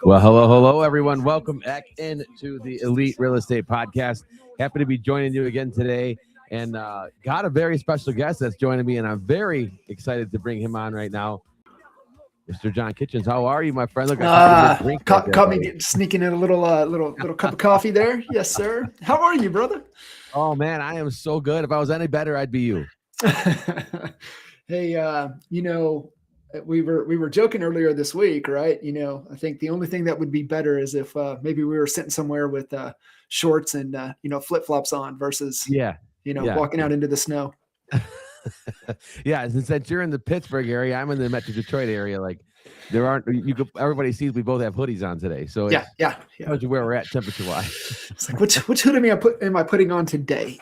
Well, hello, everyone. Welcome back into the Elite Real Estate Podcast. Happy to be joining you again today, and got a very special guest that's joining me, and I'm very excited to bring him on right now. Mr. John Kitchens, how are you, my friend? Look, I saw drink right there, caught me sneaking in a little cup of coffee there. Yes, sir. How are you, brother? Oh man, I am so good. If I was any better, I'd be you. Hey, we were joking earlier this week, right? I think the only thing that would be better is if maybe we were sitting somewhere with shorts and flip-flops on versus walking out into the snow. Yeah, since you're in the Pittsburgh area, I'm in the Metro Detroit area. Like, everybody sees we both have hoodies on today. So yeah. Tells you where we're at temperature wise. It's like which hood am I putting on today?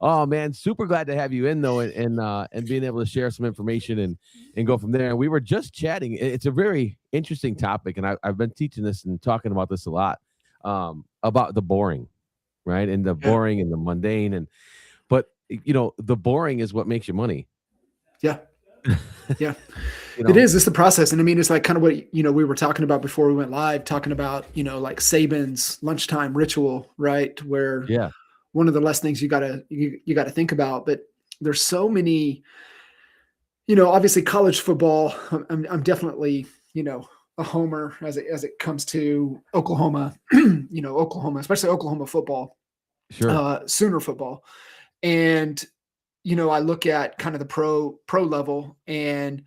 Oh man, super glad to have you in though, and being able to share some information and go from there. And we were just chatting. It's a very interesting topic, and I've been teaching this and talking about this a lot, about the boring, right? And the boring and the mundane, but the boring is what makes you money. Yeah. Yeah. It is. It's the process. And I mean, it's like kind of what, we were talking about before we went live, talking about, like Saban's lunchtime ritual, right? Where one of the less things you gotta think about, but there's so many, obviously college football. I'm definitely, a homer as it comes to Oklahoma, Oklahoma, especially Oklahoma football, Sooner football. And, I look at kind of the pro level, and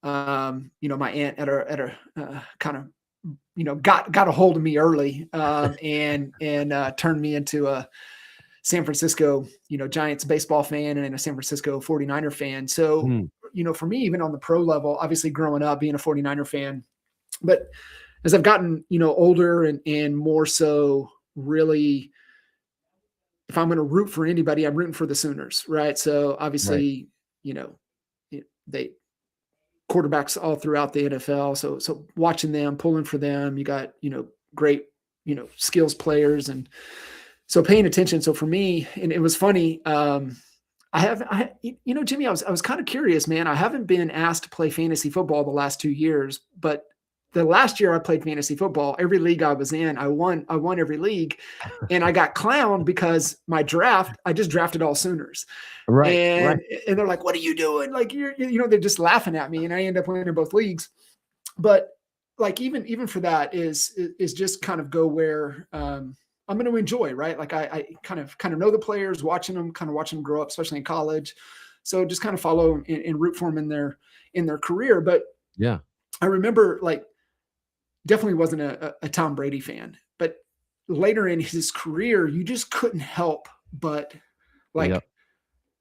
my aunt at a kind of got a hold of me early, and turned me into a San Francisco Giants baseball fan and a San Francisco 49er fan. So for me, even on the pro level, obviously growing up being a 49er fan, but as I've gotten older and more so really, if I'm going to root for anybody, I'm rooting for the Sooners, right? So obviously, they quarterbacks all throughout the NFL. So watching them, pulling for them, you got, great, skills players. And so paying attention. So for me, and it was funny, Jimmy, I was kind of curious, man. I haven't been asked to play fantasy football the last 2 years, but the last year I played fantasy football, every league I was in, I won every league, and I got clowned because my draft, I just drafted all Sooners. Right. And they're like, what are you doing? Like, they're just laughing at me, and I end up winning both leagues. But like, even for that is just kind of go where, I'm going to enjoy, right? Like I kind of know the players, watching them grow up, especially in college. So just kind of follow and root for them in their career. But yeah, I remember, like, definitely wasn't a Tom Brady fan, but later in his career, you just couldn't help but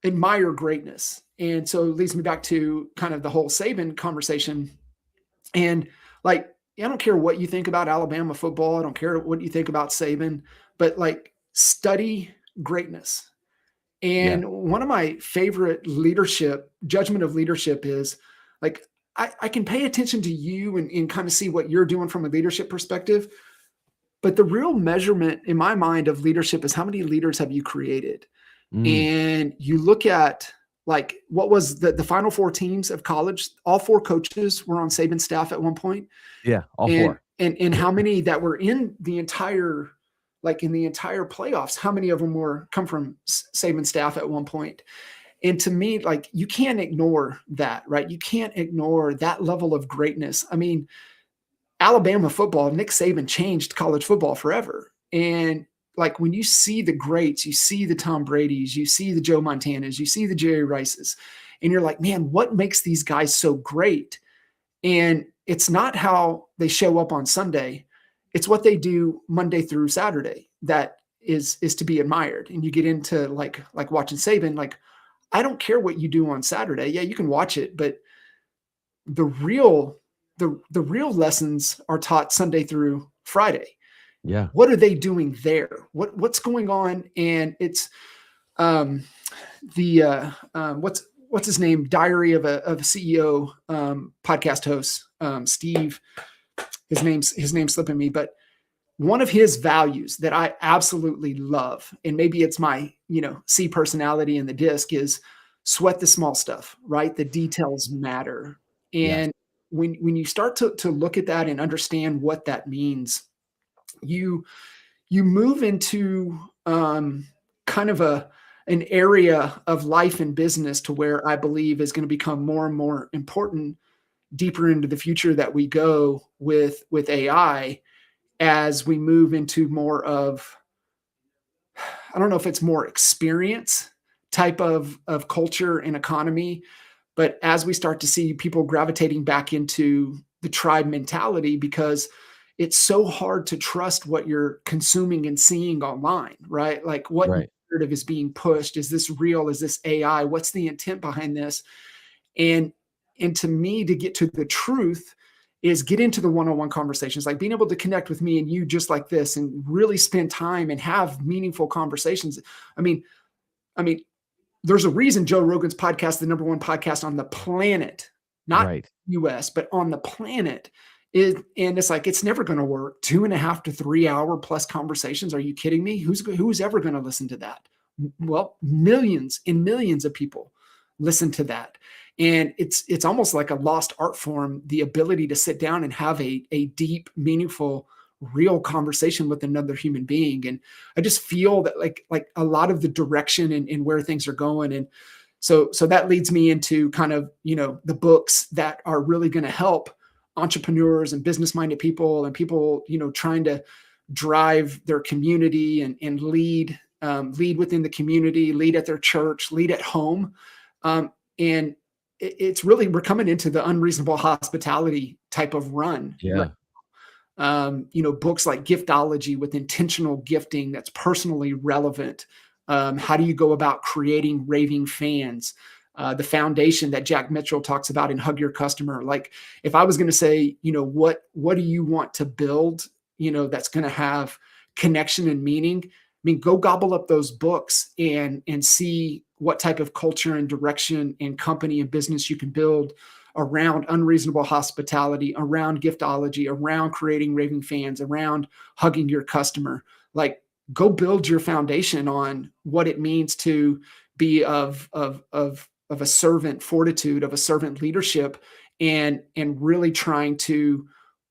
admire greatness. And so it leads me back to kind of the whole Saban conversation. And like, I don't care what you think about Alabama football. I don't care what you think about Saban, but like, study greatness. And one of my favorite judgment of leadership is like, I can pay attention to you and kind of see what you're doing from a leadership perspective. But the real measurement in my mind of leadership is how many leaders have you created? And you look at, like, what was the final four teams of college? All four coaches were on Saban's staff at one point. Yeah, all four. And how many that were in the entire playoffs, how many of them come from Saban's staff at one point? And to me, like, you can't ignore that, right? You can't ignore that level of greatness. I mean, Alabama football, Nick Saban changed college football forever. And like, when you see the greats, you see the Tom Bradys, you see the Joe Montanas, you see the Jerry Rices, and you're like, man, what makes these guys so great? And it's not how they show up on Sunday. It's what they do Monday through Saturday that is to be admired. And you get into like watching Saban, like, I don't care what you do on Saturday. Yeah, you can watch it, but the real lessons are taught Sunday through Friday. Yeah. What are they doing there? What's going on? And it's what's his name? Diary of a CEO podcast host, Steve. His name's slipping me, but one of his values that I absolutely love, and maybe it's my, C personality in the disc, is sweat the small stuff, right? The details matter. And when you start to look at that and understand what that means, you move into kind of an area of life and business to where I believe is going to become more and more important deeper into the future that we go with AI, as we move into more of, I don't know if it's more experience type of culture and economy, but as we start to see people gravitating back into the tribe mentality, because it's so hard to trust what you're consuming and seeing online, right? Like, what narrative is being pushed? Is this real? Is this AI? What's the intent behind this? And to me, to get to the truth is get into the one-on-one conversations, like being able to connect with me and you just like this, and really spend time and have meaningful conversations. I mean, there's a reason Joe Rogan's podcast, the #1 podcast on the planet, not US, but on the planet, is, and it's like, it's never going to work. 2.5 to 3 hour plus conversations. Are you kidding me? Who's ever going to listen to that? Well, millions and millions of people listen to that. And it's almost like a lost art form, the ability to sit down and have a deep, meaningful, real conversation with another human being. And I just feel that like a lot of the direction and where things are going. And so that leads me into kind of, the books that are really going to help entrepreneurs and business-minded people, and people, trying to drive their community and lead within the community, lead at their church, lead at home. And it's really, we're coming into the unreasonable hospitality type of run. Yeah. Books like Giftology, with intentional gifting that's personally relevant. How do you go about creating raving fans? The foundation that Jack Mitchell talks about in Hug Your Customer. Like, if I was going to say, what do you want to build, that's going to have connection and meaning? I mean, go gobble up those books and see what type of culture and direction and company and business you can build around unreasonable hospitality, around giftology, around creating raving fans, around hugging your customer. Like, go build your foundation on what it means to be of a servant fortitude, of a servant leadership, and really trying to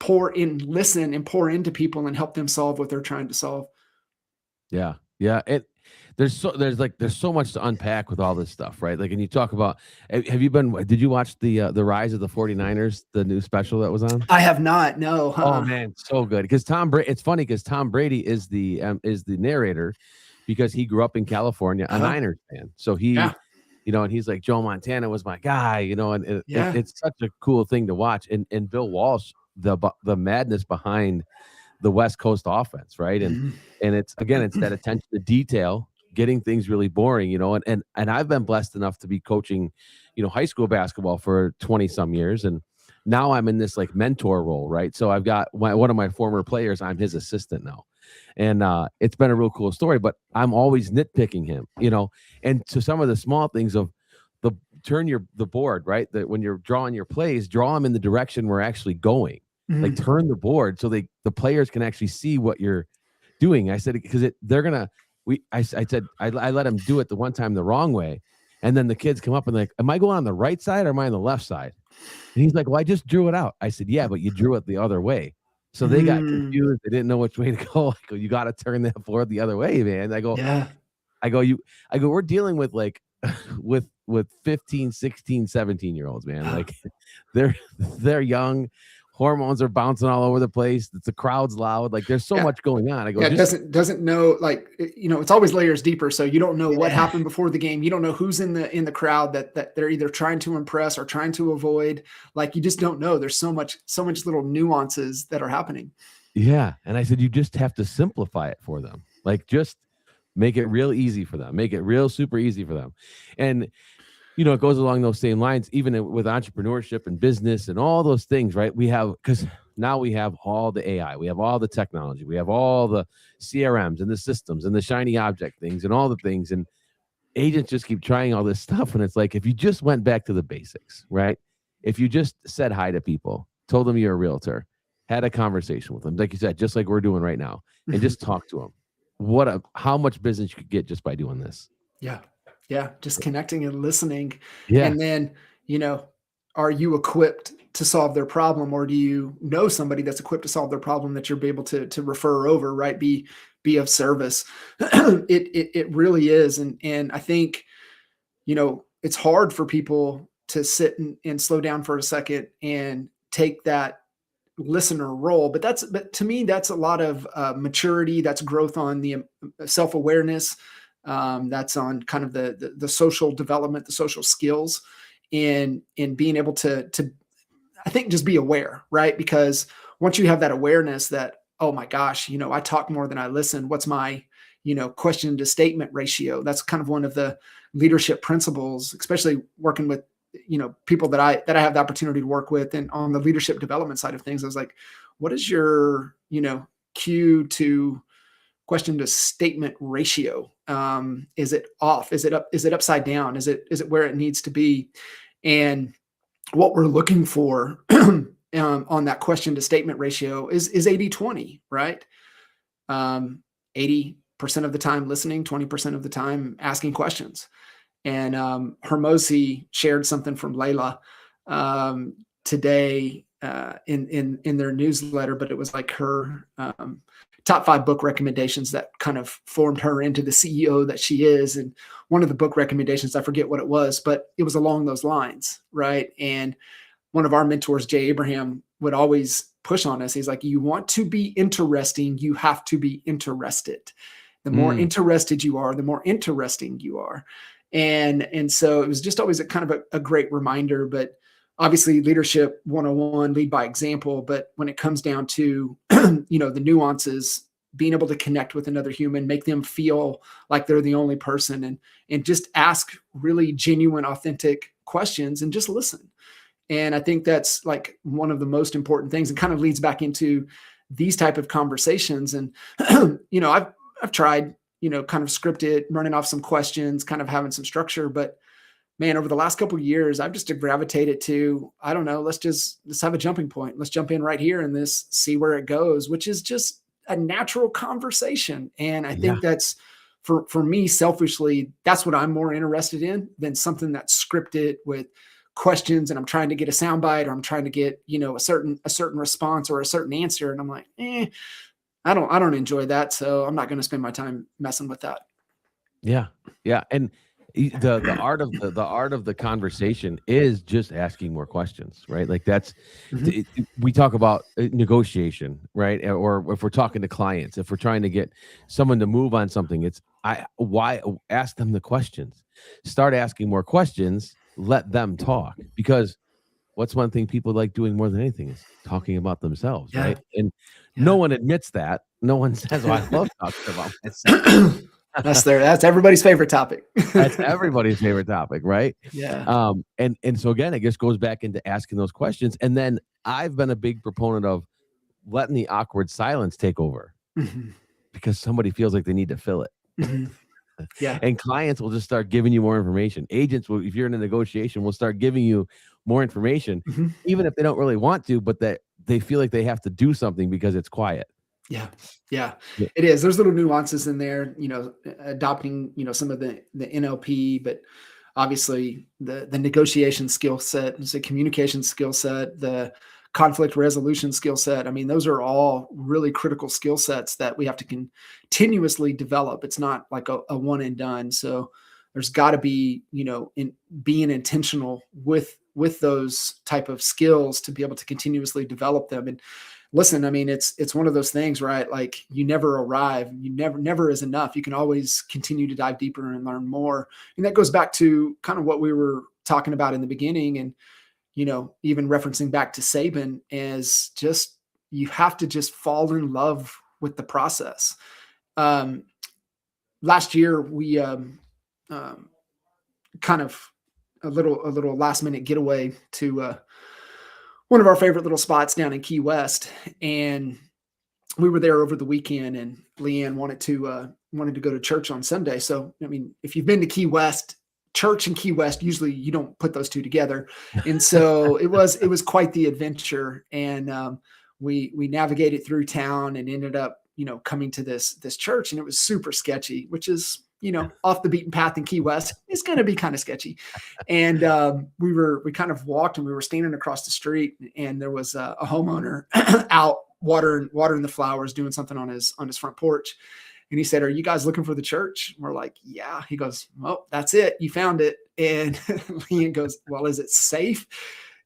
listen and pour into people and help them solve what they're trying to solve. Yeah. Yeah. There's so much to unpack with all this stuff, right? Like, and you talk about, did you watch the Rise of the 49ers, the new special that was on? I have not. No. Oh man, so good. Because it's funny because Tom Brady is the narrator, because he grew up in California, a Niners fan. So he, and he's like, Joe Montana was my guy, and it's such a cool thing to watch. And Bill Walsh, the madness behind the West Coast offense, right? And it's that attention to detail, getting things really boring, and I've been blessed enough to be coaching, high school basketball for 20 some years. And now I'm in this like mentor role, right? So I've got one of my former players, I'm his assistant now. And it's been a real cool story, but I'm always nitpicking him, and to some of the small things of the board, right? That when you're drawing your plays, draw them in the direction we're actually going. Like, turn the board so the players can actually see what you're doing. I said, because I said, I let him do it the one time the wrong way. And then the kids come up and like, am I going on the right side or am I on the left side? And he's like, well, I just drew it out. I said, yeah, but you drew it the other way. So they got confused. They didn't know which way to go. I go, you got to turn that board the other way, man. I go, we're dealing with like, with 15, 16, 17-year-olds, man. Like, they're young. Hormones are bouncing all over the place. The crowd's loud. Like, there's so much going on. I go, doesn't know, like, it's always layers deeper. So you don't know what happened before the game. You don't know who's in the crowd that they're either trying to impress or trying to avoid. Like, you just don't know. There's so much little nuances that are happening. Yeah. And I said, you just have to simplify it for them. Like, just make it real easy for them. Make it real super easy for them. And it goes along those same lines, even with entrepreneurship and business and all those things, right? Because now we have all the AI, we have all the technology, we have all the CRMs and the systems and the shiny object things and all the things. And agents just keep trying all this stuff. And it's like, if you just went back to the basics, right? If you just said hi to people, told them you're a realtor, had a conversation with them, like you said, just like we're doing right now, and just talk to them. How much business you could get just by doing this. Yeah. Just connecting and listening. Yeah. And then, are you equipped to solve their problem, or do you know somebody that's equipped to solve their problem that you'll be able to refer over, right? Be of service. It really is. And I think, it's hard for people to sit and slow down for a second and take that listener role. But to me, that's a lot of maturity. That's growth on the self-awareness. That's on kind of the social development, the social skills, and being able to I think just be aware, right? Because once you have that awareness that, oh my gosh, I talk more than I listen. What's my, question to statement ratio? That's kind of one of the leadership principles, especially working with, people that I have the opportunity to work with, and on the leadership development side of things. I was like, what is your, cue to question to statement ratio? Is it off? Is it up? Is it upside down? Is it where it needs to be? And what we're looking for on that question to statement ratio is 80-20, right? 80% of the time listening, 20% of the time asking questions. And Hermosi shared something from Layla today in their newsletter, but it was like her top 5 book recommendations that kind of formed her into the CEO that she is. And one of the book recommendations, I forget what it was, but it was along those lines, right? And one of our mentors, Jay Abraham, would always push on us. He's like, you want to be interesting, you have to be interested. The more interested you are, the more interesting you are. And so it was just always a kind of a great reminder. But obviously leadership 101, lead by example. But when it comes down to, the nuances, being able to connect with another human, make them feel like they're the only person, and just ask really genuine, authentic questions and just listen. And I think that's like one of the most important things, and kind of leads back into these type of conversations. And, I've tried, kind of scripted, running off some questions, kind of having some structure, but man, over the last couple of years, I've just gravitated to, I don't know, let's have a jumping point. Let's jump in right here in this, see where it goes, which is just a natural conversation. And I think that's for me, selfishly, that's what I'm more interested in than something that's scripted with questions and I'm trying to get a soundbite, or I'm trying to get, a certain response or a certain answer. And I'm like, I don't enjoy that. So I'm not going to spend my time messing with that. Yeah. Yeah. And the art of the conversation is just asking more questions, right? Like that's, we talk about negotiation, right? Or if we're talking to clients, if we're trying to get someone to move on something, why ask them the questions, start asking more questions, let them talk. Because what's one thing people like doing more than anything is talking about themselves, right? And no one admits that. No one says, "Oh, I love talking about myself." That's everybody's favorite topic. That's everybody's favorite topic, right? Yeah. And so again, it just goes back into asking those questions. And then I've been a big proponent of letting the awkward silence take over, because somebody feels like they need to fill it. Yeah. And clients will just start giving you more information. Agents will, if you're in a negotiation, will start giving you more information, even if they don't really want to, but that they feel like they have to do something because it's quiet. Yeah, it is. There's little nuances in there, adopting, some of the NLP, but obviously the negotiation skill set, the communication skill set, the conflict resolution skill set. I mean, those are all really critical skill sets that we have to continuously develop. It's not like a one and done. So there's got to be, in being intentional with those type of skills to be able to continuously develop them. And listen, I mean, it's one of those things, right? Like you never arrive, you never is enough. You can always continue to dive deeper and learn more. And that goes back to kind of what we were talking about in the beginning. And, even referencing back to Saban, is just, you have to just fall in love with the process. Last year we kind of a little last minute getaway to one of our favorite little spots down in Key West, and we were there over the weekend. And Leanne wanted to go to church on Sunday. So I mean, if you've been to Key West, church and Key West, usually you don't put those two together. And so it was quite the adventure. And we navigated through town and ended up, coming to this church, and it was super sketchy, which is off the beaten path in Key West. It's going to be kind of sketchy. And we kind of walked, and we were standing across the street, and there was a homeowner out watering the flowers, doing something on his front porch. And he said, "Are you guys looking for the church?" And we're like, "Yeah." He goes, "Well, that's it. You found it." And Leanne goes, "Well, is it safe?"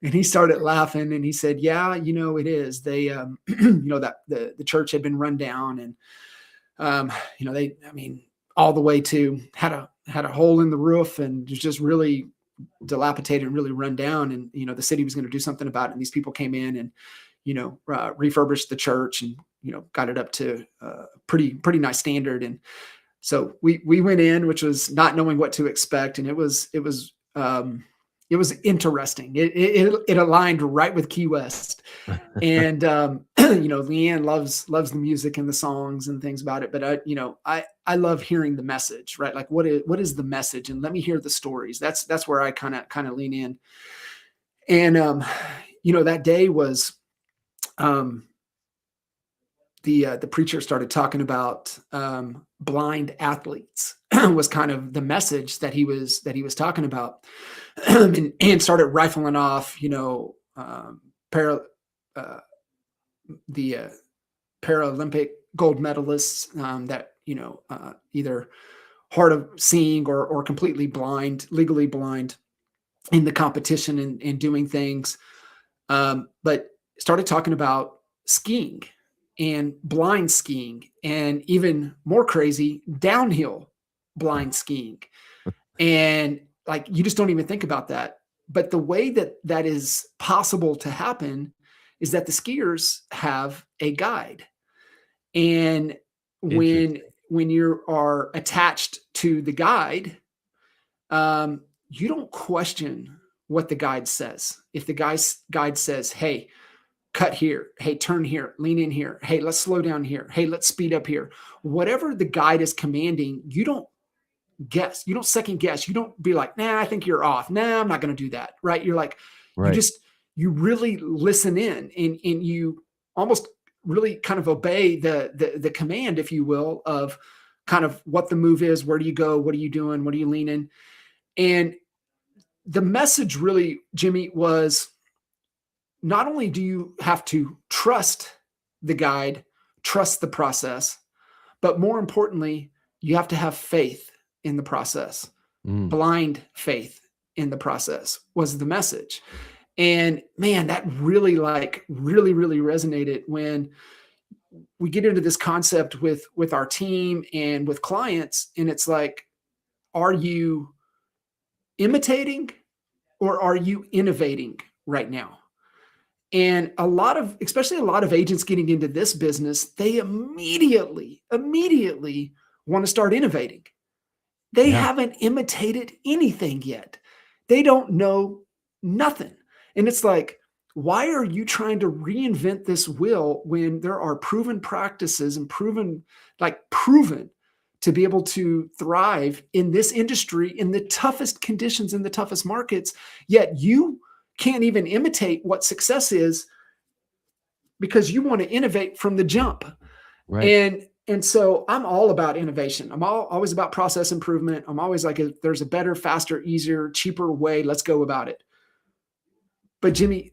And he started laughing, and he said, "Yeah, it is. They, that the church had been run down, and, all the way to had a hole in the roof, and was just really dilapidated and really run down. And, the city was going to do something about it. And these people came in and, refurbished the church, and, got it up to a pretty nice standard. And so we went in, which was not knowing what to expect. And it was interesting. It aligned right with Key West. And, Leanne loves the music and the songs and things about it. But I love hearing the message, right? Like what is the message? And let me hear the stories. That's where I kind of lean in. And, that day was, the preacher started talking about blind athletes was kind of the message that he was talking about, and started rifling off, the Paralympic gold medalists that either hard of seeing or completely blind, legally blind in the competition and doing things, but started talking about skiing and blind skiing, and even more crazy, downhill blind skiing. And like, you just don't even think about that. But the way that is possible to happen is that the skiers have a guide. And when you are attached to the guide, you don't question what the guide says. If the guide says, "Hey, cut here. Hey, turn here, lean in here. Hey, let's slow down here. Hey, let's speed up here." Whatever the guide is commanding, you don't guess. You don't second guess. You don't be like, "Nah, I think you're off. Nah, I'm not going to do that." Right. You're like, right. You really listen in, and you almost really kind of obey the command, if you will, of kind of what the move is. Where do you go? What are you doing? What are you leaning? And the message really, Jimmy, was, not only do you have to trust the guide, trust the process, but more importantly, you have to have faith in the process. Blind faith in the process was the message. And man, that really resonated when we get into this concept with our team and with clients. And it's like, are you imitating or are you innovating right now? And especially a lot of agents getting into this business, they immediately want to start innovating. They haven't imitated anything yet. They don't know nothing. And it's like, why are you trying to reinvent this wheel when there are proven practices and proven to be able to thrive in this industry in the toughest conditions, in the toughest markets, yet you can't even imitate what success is because you want to innovate from the jump. Right. And so I'm all about innovation. I'm always about process improvement. I'm always like, if there's a better, faster, easier, cheaper way, let's go about it. But Jimmy,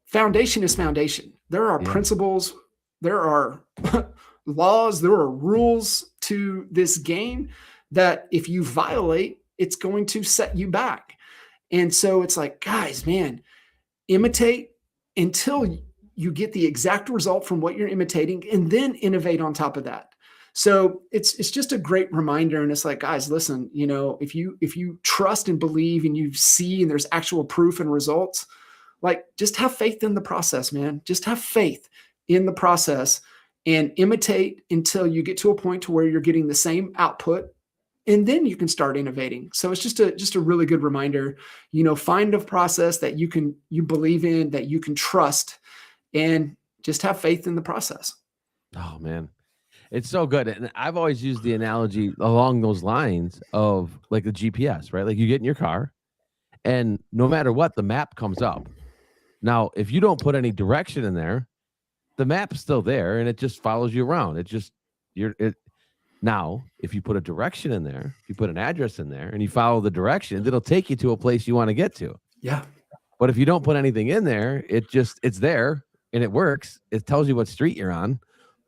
foundation is foundation. There are principles, there are laws, there are rules to this game that if you violate, it's going to set you back. And so it's like, guys, man, imitate until you get the exact result from what you're imitating, and then innovate on top of that. So it's just a great reminder. And it's like, guys, listen, if you trust and believe and you see and there's actual proof and results, like, just have faith in the process, man. Just have faith in the process and imitate until you get to a point to where you're getting the same output, and then you can start innovating. So it's just a really good reminder, find a process that you believe in, that you can trust, and just have faith in the process. Oh man, it's so good. And I've always used the analogy along those lines of like the GPS, right? Like, you get in your car and no matter what, the map comes up. Now, if you don't put any direction in there, the map's still there and it just follows you around. Now, if you put a direction in there, if you put an address in there and you follow the directions, it'll take you to a place you want to get to. Yeah. But if you don't put anything in there, it's there and it works. It tells you what street you're on,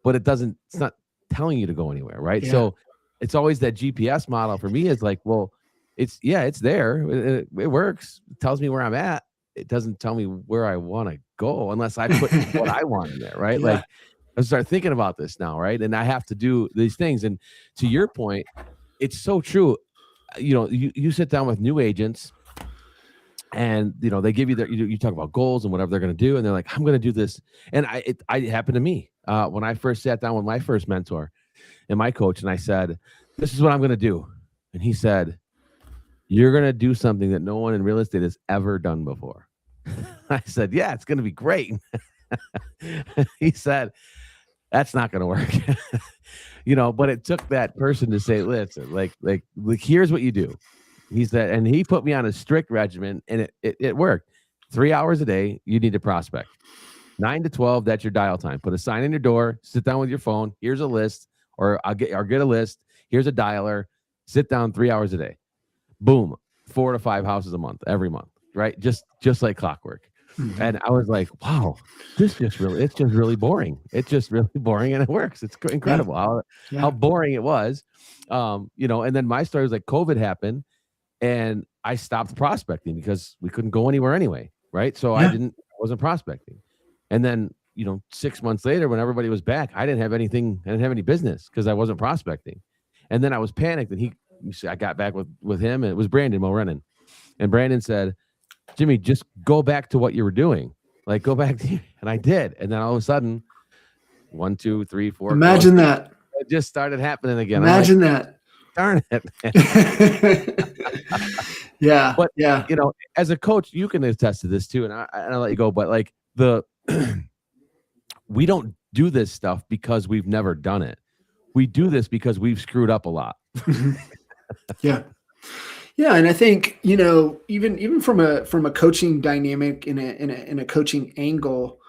but it's not telling you to go anywhere. Right. Yeah. So it's always that GPS model for me is like, well, it's there. It works. It tells me where I'm at. It doesn't tell me where I want to go unless I put what I want in there. Right. Yeah. Like, I start thinking about this now, right? And I have to do these things. And to your point, it's so true. You sit down with new agents and, they give you you talk about goals and whatever they're going to do. And they're like, I'm going to do this. And it happened to me when I first sat down with my first mentor and my coach. And I said, this is what I'm going to do. And he said, you're going to do something that no one in real estate has ever done before. I said, yeah, it's going to be great. He said, that's not going to work. But it took that person to say, listen, like, here's what you do. He said, and he put me on a strict regimen and it worked. 3 hours a day, you need to prospect. 9 to 12, that's your dial time. Put a sign in your door, sit down with your phone. Here's a list, or I'll get a list. Here's a dialer, sit down 3 hours a day. Boom, 4 to 5 houses a month, every month, right? Just like clockwork. Mm-hmm. And I was like, wow, it's just really boring. It's just really boring and it works. It's incredible how boring it was. And then my story was like COVID happened and I stopped prospecting because we couldn't go anywhere anyway. Right. So I wasn't prospecting. And then, 6 months later, when everybody was back, I didn't have any business because I wasn't prospecting. And then I was panicked and I got back with him and it was Brandon Mulrennan. And Brandon said, Jimmy, just go back to what you were doing. Like, go back to, and I did. And then all of a sudden, 1, 2, 3, 4. Imagine that. It just started happening again. Imagine that. Darn it. Yeah. But, as a coach, you can attest to this too. And I'll let you go. But like we don't do this stuff because we've never done it. We do this because we've screwed up a lot. Yeah. Yeah, and I think even from a coaching dynamic in a coaching angle,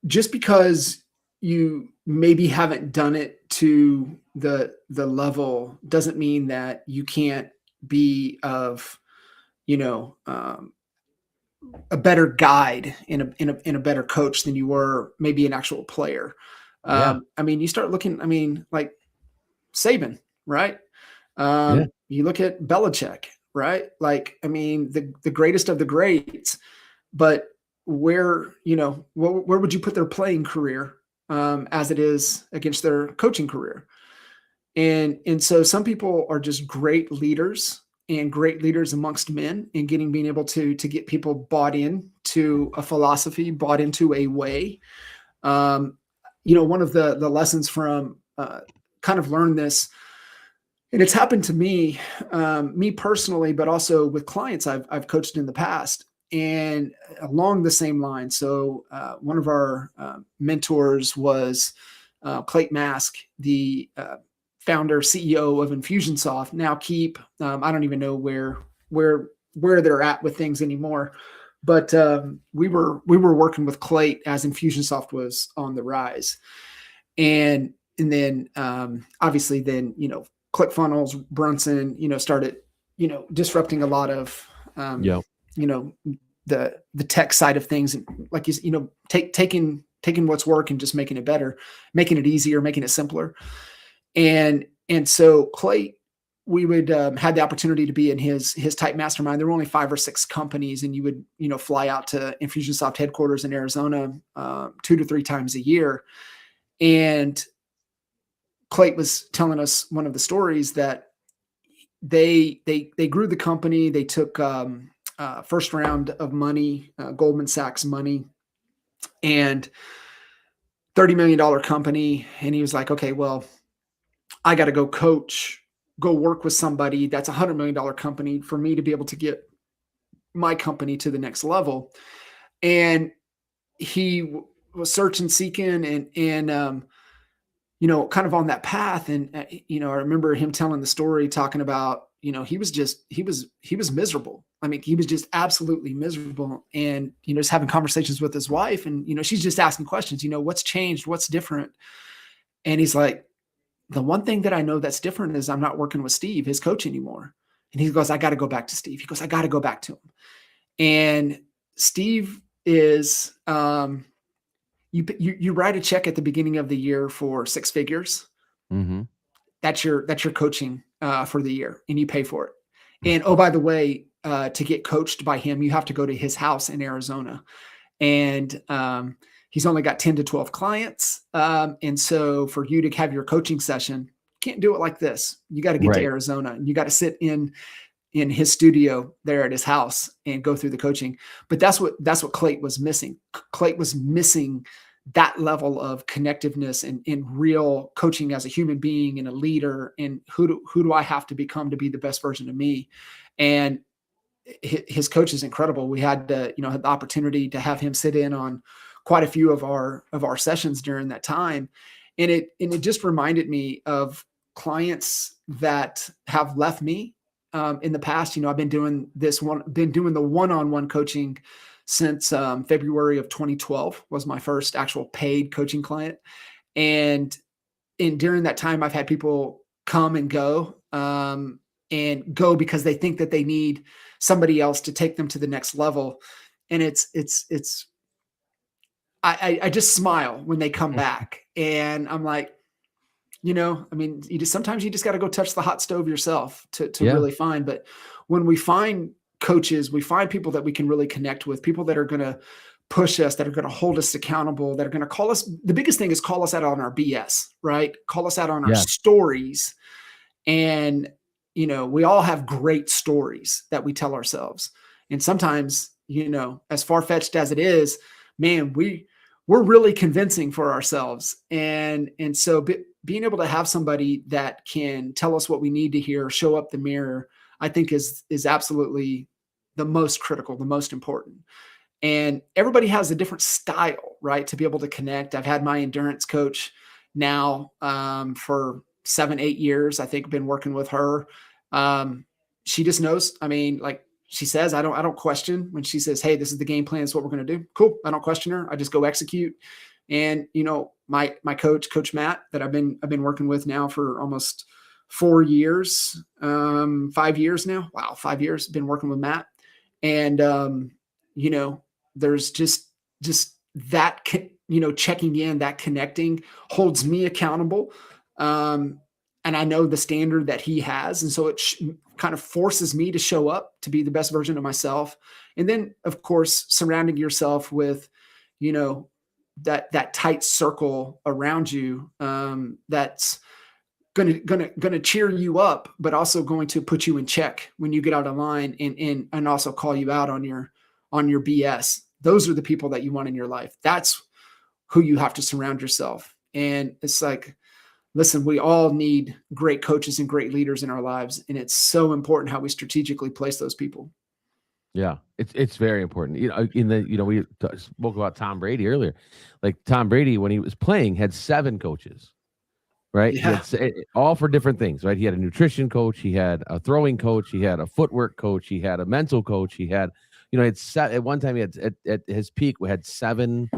just because you maybe haven't done it to the level doesn't mean that you can't be of a better guide in a better coach than you were maybe an actual player. You start looking. Like Saban, right? You look at Belichick, right? Like, the greatest of the greats, but where would you put their playing career as it is against their coaching career? And so some people are just great leaders and great leaders amongst men and being able to get people bought in to a philosophy, bought into a way. One of the lessons from kind of learned this, and it's happened to me personally, but also with clients I've coached in the past, and along the same line. So one of our mentors was Clayton Mask, the founder, CEO of Infusionsoft. Now I don't even know where they're at with things anymore, but we were working with Clay as Infusionsoft was on the rise, and then obviously then ClickFunnels, Brunson, started, disrupting a lot of, the tech side of things, and like taking what's work and just making it better, making it easier, making it simpler. And so Clay, we would had the opportunity to be in his type mastermind. There were only 5 or 6 companies, and you would fly out to Infusionsoft headquarters in Arizona 2 to 3 times a year. And Clay was telling us one of the stories that they grew the company. They took first round of money, Goldman Sachs money, and $30 million company. And he was like, okay, well, I got to go work with somebody that's $100 million company for me to be able to get my company to the next level. And he was searching, seeking, and kind of on that path. And, I remember him telling the story, talking about, he was miserable. He was just absolutely miserable. And, just having conversations with his wife, and, she's just asking questions, what's changed, what's different. And he's like, the one thing that I know that's different is I'm not working with Steve, his coach, anymore. And he goes, I got to go back to Steve. He goes, I got to go back to him. And Steve is, you write a check at the beginning of the year for 6 figures. Mm-hmm. That's your coaching for the year, and you pay for it. And oh, by the way, to get coached by him, you have to go to his house in Arizona. And he's only got 10 to 12 clients. And so for you to have your coaching session, you can't do it like this. You got to get to Arizona, and you got to sit in his studio there at his house and go through the coaching. But that's what Clayt was missing. Clayt was missing that level of connectiveness and in real coaching as a human being and a leader. And who do I have to become to be the best version of me? And his coach is incredible. We had had the opportunity to have him sit in on quite a few of our sessions during that time. And it just reminded me of clients that have left me in the past. I've been doing the one-on-one coaching since February of 2012 was my first actual paid coaching client. And during that time, I've had people come and go because they think that they need somebody else to take them to the next level. And I just smile when they come back, and I'm like, sometimes you just got to go touch the hot stove yourself to really find. But when we find coaches, we find people that we can really connect with, people that are going to push us, that are going to hold us accountable, that are going to call us. The biggest thing is call us out on our BS, right? Call us out on our stories. And, we all have great stories that we tell ourselves. And sometimes, as far-fetched as it is, man, we're really convincing for ourselves. And so being able to have somebody that can tell us what we need to hear, show up the mirror, I think is absolutely the most critical, the most important. And everybody has a different style, right? To be able to connect. I've had my endurance coach now for 7-8 years. I think I've been working with her. She just knows. Like she says, I don't question when she says, hey, this is the game plan. This is what we're going to do. Cool. I don't question her. I just go execute. And, my coach Matt, that I've been working with now for almost 4 years, 5 years now. Wow. 5 years been working with Matt. And, there's just that, checking in, that connecting holds me accountable. And I know the standard that he has. And so it kind of forces me to show up to be the best version of myself. And then, of course, surrounding yourself with, that tight circle around you that's gonna cheer you up, but also going to put you in check when you get out of line, and also call you out on your BS. Those are the people that you want in your life. That's who you have to surround yourself. And it's like, listen, we all need great coaches and great leaders in our lives. And it's so important how we strategically place those people. Yeah, it's very important. We spoke about Tom Brady earlier. Like Tom Brady, when he was playing, had 7 coaches, right? Yeah. He had, all for different things, right? He had a nutrition coach, he had a throwing coach, he had a footwork coach, he had a mental coach, he had, at one time he had at his peak, we had 7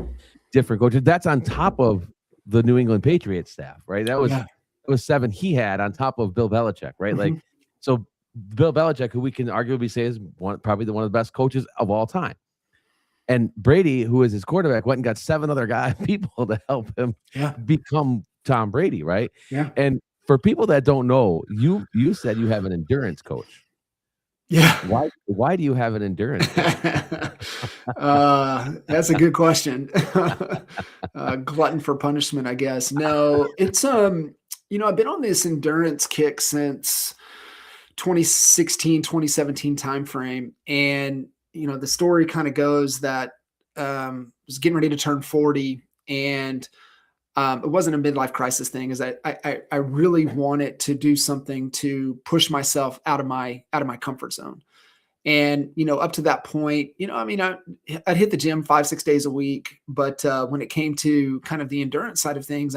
different coaches. That's on top of the New England Patriots staff, right? That was it was 7 he had on top of Bill Belichick, right? Mm-hmm. Like, so Bill Belichick, who we can arguably say is probably one of the best coaches of all time. And Brady, who is his quarterback, went and got 7 other people to help him become Tom Brady, right? Yeah. And for people that don't know, you said you have an endurance coach. Yeah. Why do you have an endurance coach? That's a good question. Glutton for punishment, I guess. No, it's I've been on this endurance kick since 2016, 2017 timeframe. And, the story kind of goes that I was getting ready to turn 40, and it wasn't a midlife crisis thing. Is I really wanted to do something to push myself out of my comfort zone. And, up to that point, I'd hit the gym 5-6 days a week, but when it came to kind of the endurance side of things,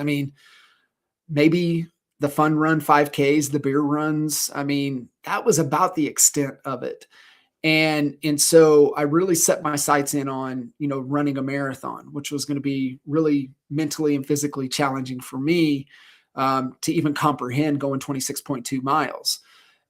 maybe the fun run 5Ks, the beer runs, that was about the extent of it. And so I really set my sights in on, running a marathon, which was going to be really mentally and physically challenging for me, to even comprehend going 26.2 miles.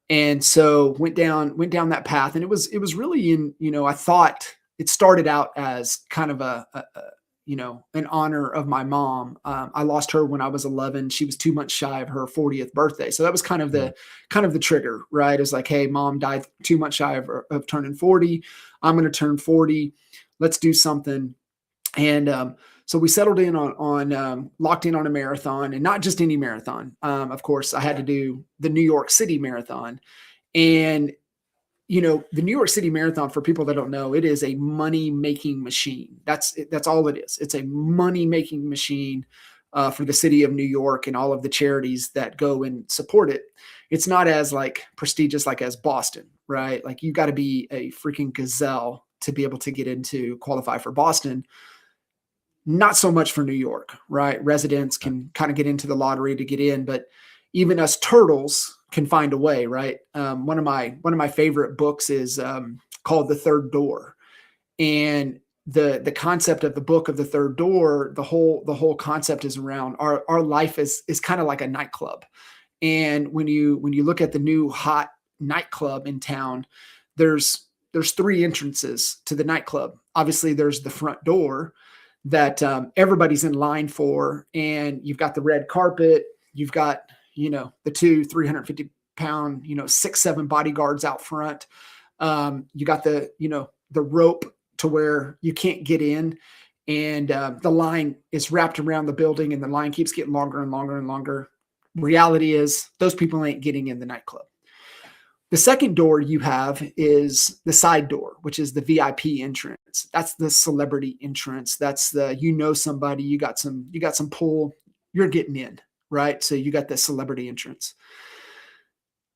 And so went down that path, and it was really I thought it started out as kind of an honor of my mom. I lost her when I was 11. She was 2 months shy of her 40th birthday. So that was kind of the trigger, right? It's like, hey, mom died 2 months shy of turning 40. I'm going to turn 40. Let's do something. And so we settled in on locked in on a marathon, and not just any marathon. Of course, I had to do the New York City Marathon. And the New York City Marathon, for people that don't know, it is a money-making machine. That's all it is. It's a money-making machine for the city of New York and all of the charities that go and support it. It's not as prestigious as Boston, right? Like, you got to be a freaking gazelle to be able to get into qualify for Boston. Not so much for New York, right? Residents can kind of get into the lottery to get in, but even us turtles can find a way, right? One of my favorite books is called The Third Door, and the concept of the book of The Third Door, the whole concept is around our life is kind of like a nightclub. And when you look at the new hot nightclub in town, there's 3 entrances to the nightclub. Obviously, there's the front door that everybody's in line for, and you've got the red carpet, you've got the 350 pound 6-7 bodyguards out front. You got the rope to where you can't get in, and the line is wrapped around the building, and the line keeps getting longer and longer and longer. Reality is those people ain't getting in the nightclub. The second door you have is the side door, which is the VIP entrance. That's the celebrity entrance. That's the somebody, you got some pull, you're getting in, right? So you got the celebrity entrance.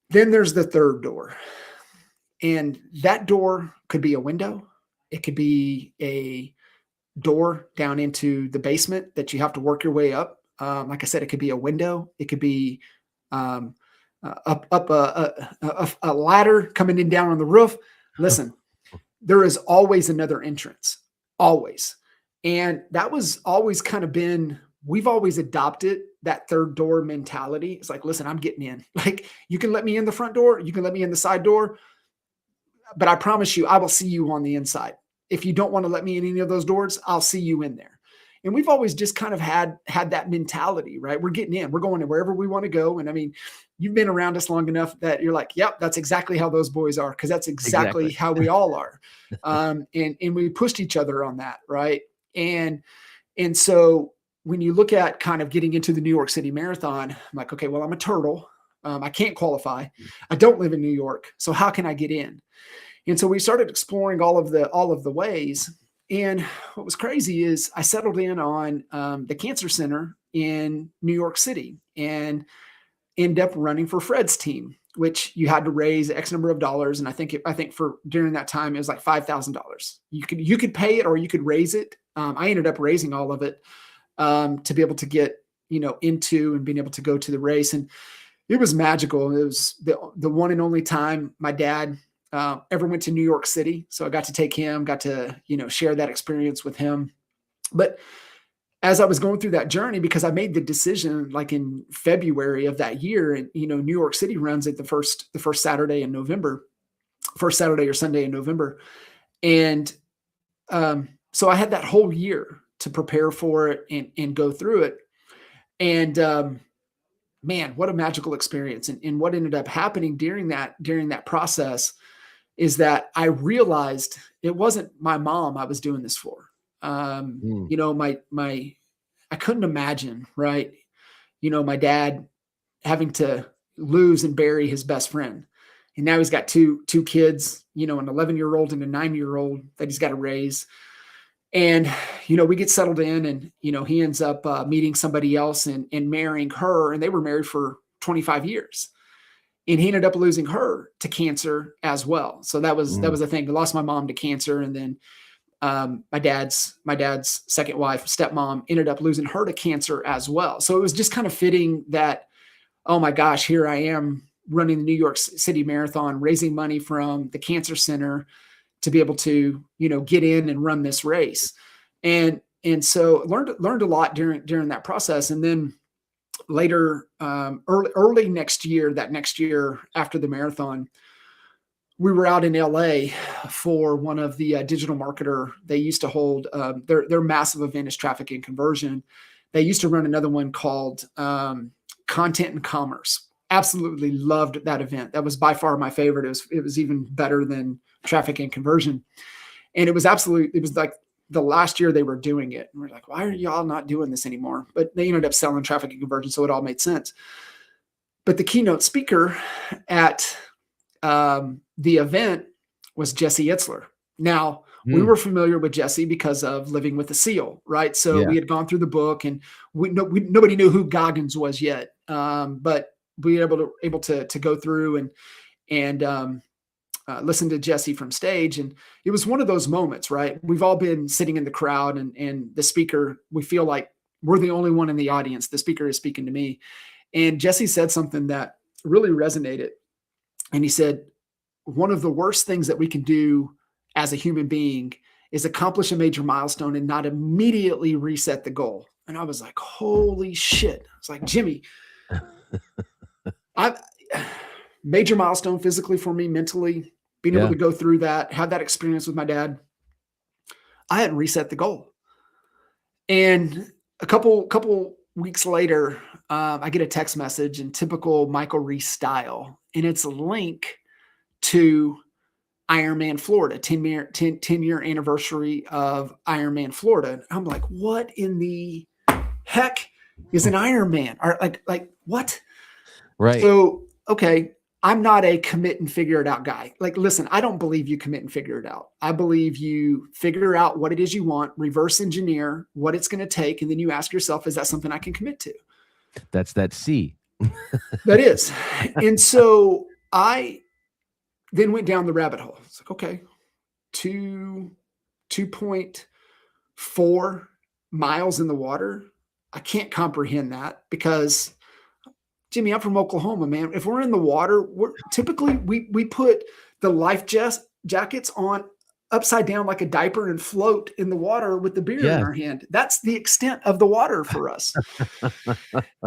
Then there's the third door. And that door could be a window. It could be a door down into the basement that you have to work your way up. Like I said, it could be a window. It could be up a ladder coming in down on the roof. Listen, there is always another entrance, always. And that was always kind of been, we've always adopted that third door mentality. It's like, listen, I'm getting in. Like, you can let me in the front door, you can let me in the side door, but I promise you, I will see you on the inside. If you don't want to let me in any of those doors, I'll see you in there. And we've always just kind of had that mentality, right? We're getting in, we're going to wherever we want to go. And I mean, you've been around us long enough that you're like, yep, that's exactly how those boys are. Cause that's exactly how we all are. And we pushed each other on that. Right. And so when you look at kind of getting into the New York City Marathon, I'm like, okay, well, I'm a turtle. I can't qualify. I don't live in New York. So how can I get in? And so we started exploring all of the ways. And what was crazy is I settled in on the cancer center in New York City and ended up running for Fred's team, which you had to raise X number of dollars. And I think for during that time, it was like $5,000. You could pay it or you could raise it. I ended up raising all of it to be able to get, into and being able to go to the race. And it was magical. It was the one and only time my dad ever went to New York City. So I got to take him, got to, share that experience with him. But as I was going through that journey, because I made the decision like in February of that year, and, New York City runs it the first Saturday in November, first Saturday or Sunday in November. And so I had that whole year to prepare for it and go through it. And man, what a magical experience. And what ended up happening during that process is that I realized it wasn't my mom I was doing this for. I couldn't imagine, right? My dad having to lose and bury his best friend. And now he's got two kids, an 11-year-old and a 9-year-old that he's got to raise. And, we get settled in and, he ends up meeting somebody else and marrying her. And they were married for 25 years. And he ended up losing her to cancer as well. So that was the thing. I lost my mom to cancer. And then my dad's second wife, stepmom, ended up losing her to cancer as well. So it was just kind of fitting that, oh my gosh, here I am, running the New York City Marathon, raising money from the Cancer Center to be able to, get in and run this race. And so learned a lot during that process. And then later, early next year after the marathon, we were out in LA for one of the digital marketer. They used to hold their massive event is traffic and conversion. They used to run another one called Content and Commerce. Absolutely loved that event. That was by far my favorite. It was even better than traffic and conversion. And it was like the last year they were doing it. And we're like, why are y'all not doing this anymore? But they ended up selling traffic and conversion, so it all made sense. But the keynote speaker at the event was Jesse Itzler. Now, we were familiar with Jesse because of Living with a Seal, right? So we had gone through the book, and nobody knew who Goggins was yet. But we were able to go through and listen to Jesse from stage. And it was one of those moments, right? We've all been sitting in the crowd, and the speaker, we feel like we're the only one in the audience. The speaker is speaking to me. And Jesse said something that really resonated. And he said, one of the worst things that we can do as a human being is accomplish a major milestone and not immediately reset the goal. And I was like, holy shit. I was like, Jimmy, major milestone physically for me, mentally, being able to go through that, have that experience with my dad. I hadn't reset the goal. And a couple weeks later, I get a text message in typical Michael Reese style, and it's a link to Ironman Florida, 10-year anniversary of Ironman Florida. And I'm like, what in the heck is an Ironman? Or like what? Right. So, okay, I'm not a commit and figure it out guy. Like, listen, I don't believe you commit and figure it out. I believe you figure out what it is you want, reverse engineer what it's going to take, and then you ask yourself, is that something I can commit to? That's that C. That is. And so I then went down the rabbit hole. It's like, okay, 2.4 miles in the water. I can't comprehend that because, Jimmy, I'm from Oklahoma, man. If we're in the water, we put the life jackets on upside down like a diaper and float in the water with the beer in our hand. That's the extent of the water for us.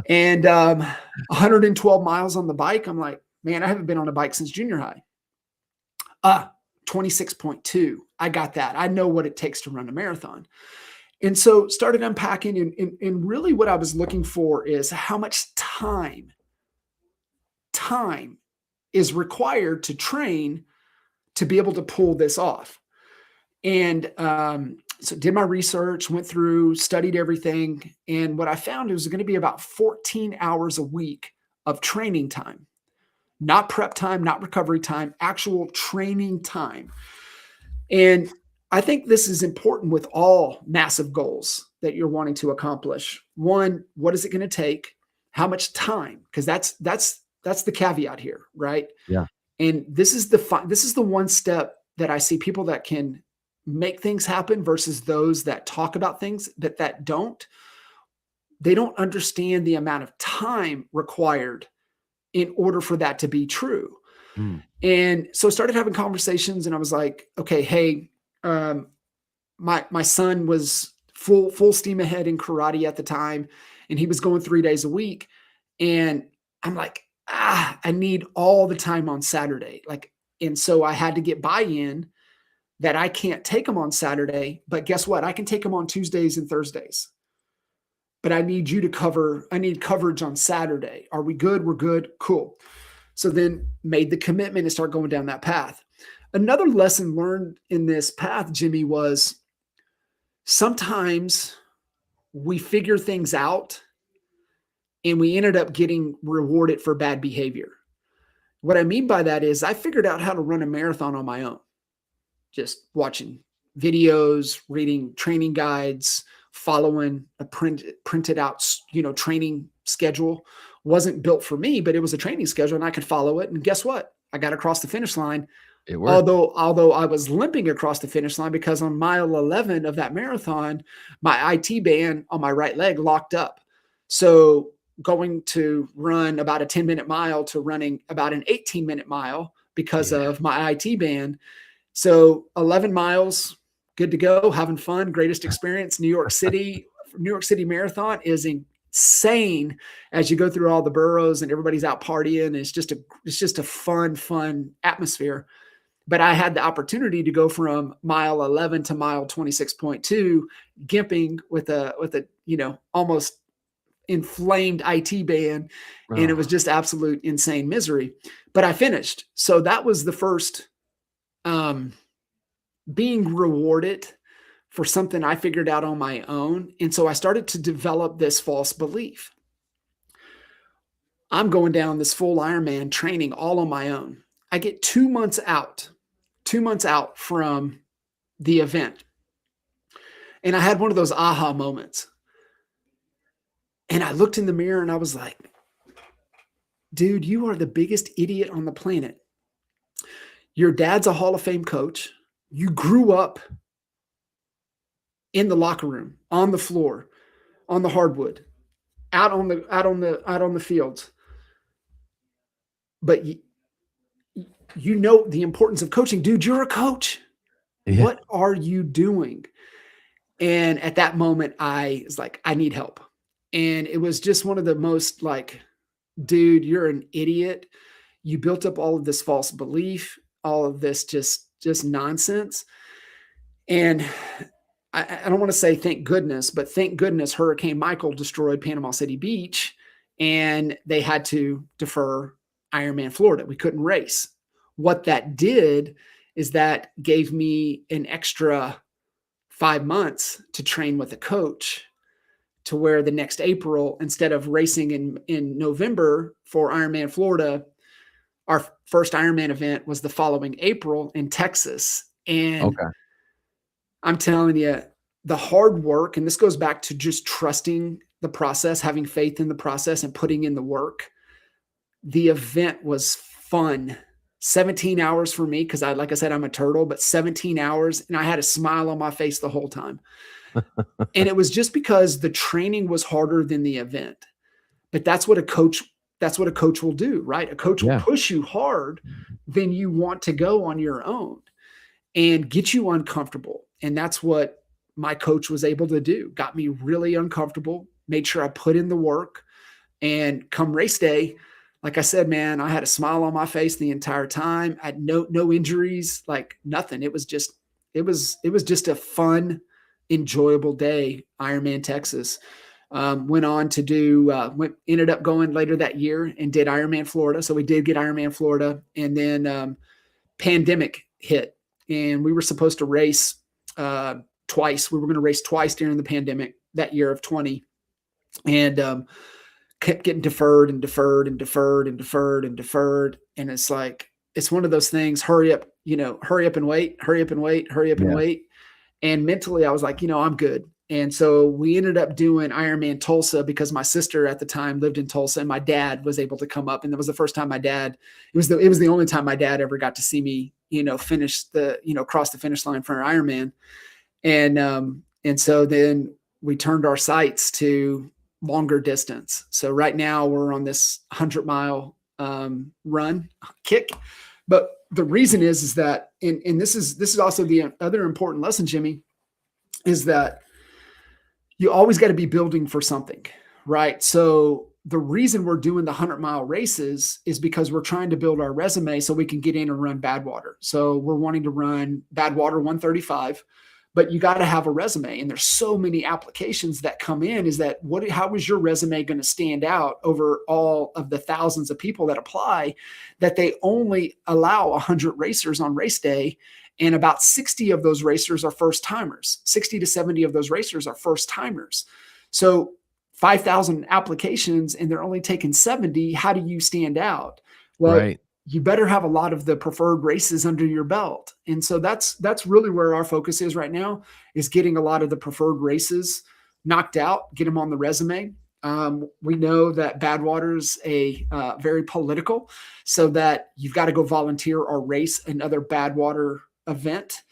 And 112 miles on the bike. I'm like, man, I haven't been on a bike since junior high. 26.2. I got that. I know what it takes to run a marathon. And so started unpacking, and really what I was looking for is how much time is required to train to be able to pull this off. And so did my research, went through, studied everything. And what I found was going to be about 14 hours a week of training time, not prep time, not recovery time, actual training time. And I think this is important with all massive goals that you're wanting to accomplish. One, what is it going to take? How much time? Because that's the caveat here, right? Yeah. And this is the one step that I see people that can make things happen versus those that talk about things that don't. They don't understand the amount of time required in order for that to be true. And so I started having conversations, and I was like, okay, hey, my son was full steam ahead in karate at the time, and he was going 3 days a week. And I'm like, I need all the time on Saturday. And so I had to get buy-in that I can't take him on Saturday, but guess what? I can take him on Tuesdays and Thursdays. But I need coverage on Saturday. Are we good? We're good. Cool. So then made the commitment and start going down that path. Another lesson learned in this path, Jimmy, was sometimes we figure things out and we ended up getting rewarded for bad behavior. What I mean by that is I figured out how to run a marathon on my own, just watching videos, reading training guides, following a printed out, training schedule. Wasn't built for me, but it was a training schedule and I could follow it. And guess what? I got across the finish line. It worked. Although I was limping across the finish line because on mile 11 of that marathon, my IT band on my right leg locked up. So going to run about a 10-minute mile to running about an 18-minute mile because of my IT band. So 11 miles, good to go, having fun, greatest experience. New York City Marathon is insane as you go through all the boroughs and everybody's out partying. It's just a fun atmosphere. But I had the opportunity to go from mile 11 to mile 26.2, gimping with a almost inflamed IT band, and it was just absolute insane misery. But I finished. So that was the first being rewarded for something I figured out on my own. And so I started to develop this false belief. I'm going down this full Ironman training all on my own. I get 2 months out from the event. And I had one of those aha moments. And I looked in the mirror and I was like, dude, you are the biggest idiot on the planet. Your dad's a Hall of Fame coach. You grew up in the locker room, on the floor, on the hardwood, out on the fields. But you know the importance of coaching. Dude, you're a coach. Yeah. What are you doing? And at that moment, I was like, I need help. And it was just one of the most like, dude, you're an idiot. You built up all of this false belief, all of this just nonsense. And I don't want to say thank goodness, but thank goodness Hurricane Michael destroyed Panama City Beach and they had to defer Ironman Florida. We couldn't race. What that did is that gave me an extra 5 months to train with a coach, to where the next April, instead of racing in November for Ironman Florida, our first Ironman event was the following April in Texas. And I'm telling you, the hard work, and this goes back to just trusting the process, having faith in the process and putting in the work. The event was fun. 17 hours for me, because like I said, I'm a turtle, but 17 hours, and I had a smile on my face the whole time. And it was just because the training was harder than the event. But that's what a coach will do, right? A coach will push you hard, then you want to go on your own and get you uncomfortable. And that's what my coach was able to do. Got me really uncomfortable, made sure I put in the work, and come race day, like I said, man, I had a smile on my face the entire time. I had no injuries, like nothing. It was just a fun, enjoyable day. Ironman Texas. Went on to do, ended up going later that year and did Ironman Florida. So we did get Ironman Florida, and then pandemic hit, and we were supposed to race twice. We were going to race twice during the pandemic that year of 20, and kept getting deferred. And it's like, it's one of those things, hurry up and wait. And mentally I was like, I'm good. And so we ended up doing Ironman Tulsa because my sister at the time lived in Tulsa, and my dad was able to come up. And that was the first time it was the only time my dad ever got to see me, finish cross the finish line for an Ironman. And so then we turned our sights to longer distance. So right now we're on this 100-mile run kick. But the reason is that, and this is also the other important lesson, Jimmy, is that you always got to be building for something, right? So the reason we're doing the 100-mile races is because we're trying to build our resume so we can get in and run Badwater. So we're wanting to run Badwater 135, but you got to have a resume. And there's so many applications that come in. Is that how is your resume going to stand out over all of the thousands of people that apply, that they only allow 100 racers on race day? And about 60 of those racers are first timers. 60 to 70 of those racers are first timers. So 5,000 applications, and they're only taking 70. How do you stand out? Well, you better have a lot of the preferred races under your belt. And so that's really where our focus is right now, is getting a lot of the preferred races knocked out, get them on the resume. We know that Badwater's very political, so that you've got to go volunteer or race another Badwater event.